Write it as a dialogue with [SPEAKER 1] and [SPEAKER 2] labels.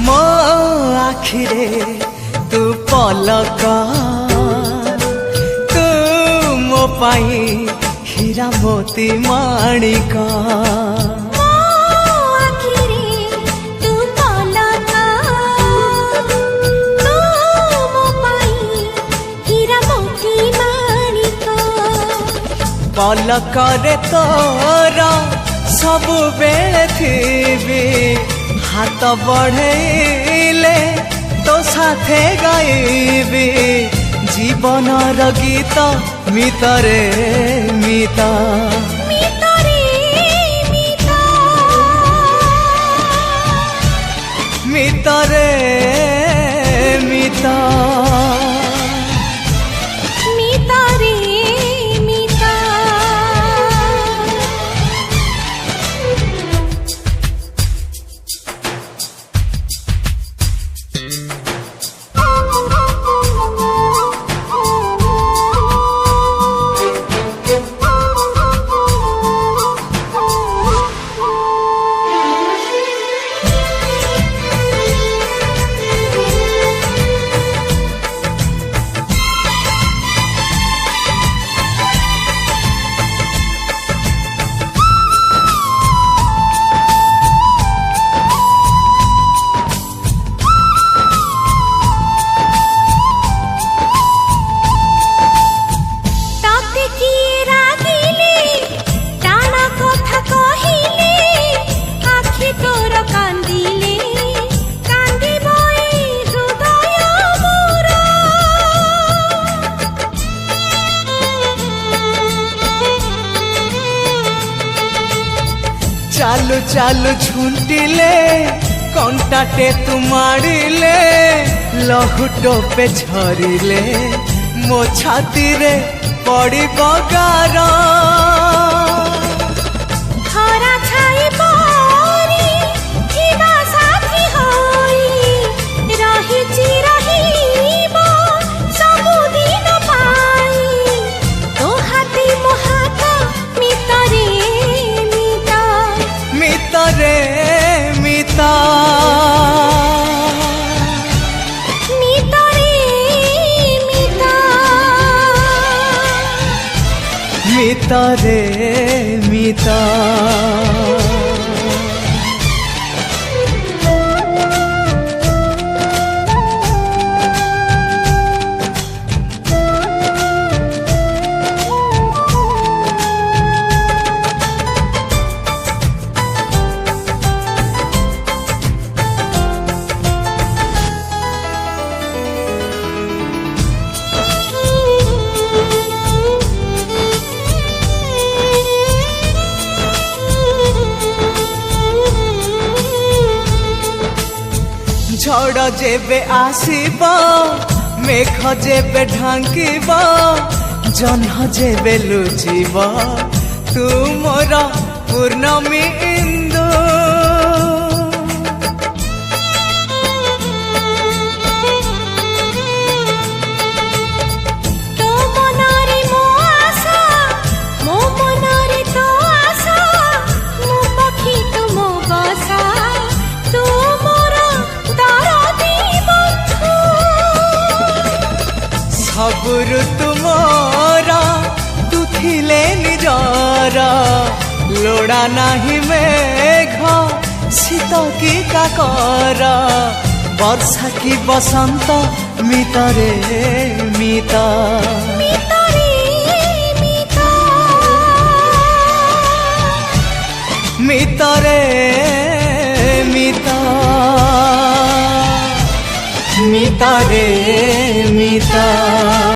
[SPEAKER 1] ମୋ ଆଖିରେ ତୁ ପଲକ ତୁ ମୋ ପାଇଁ ହୀରା ମୋତି ମାଣିକ पलकरे तोर सबु बेले थीबी हाथ बढ़ेले तो साथे गाइबी जीवनर गीत मितरे मिता मितरे मिता चालू चालू झुंटिले कंटाटे तू मारिले लहुटो पे झरिले मो छाती रे पड़ी बगार
[SPEAKER 2] खरा छाई परी जीवा साथी होई रहिची रहिबो सबु दिन पाई तो हाथी मो हाथ मितरे
[SPEAKER 1] मितरे मिता
[SPEAKER 2] मितरे मिता
[SPEAKER 1] मितरे मिता झड़ जेबे आसीब मेघ जेबे ढांकीब जह्न जेबे लुचिब तू मोर पूर्णमी इंदु
[SPEAKER 2] तो मनरे मो आशा मो मनरे तो आशा मो पक्षी तू मो बसा तू
[SPEAKER 1] सबुरु तुमरा तू थिले निजर लोड़ा नाही मेघ शीत की काकर वर्षा की बसंत मितरे मिता
[SPEAKER 2] मितरे मिता
[SPEAKER 1] मितरे मिता मितरे मिता।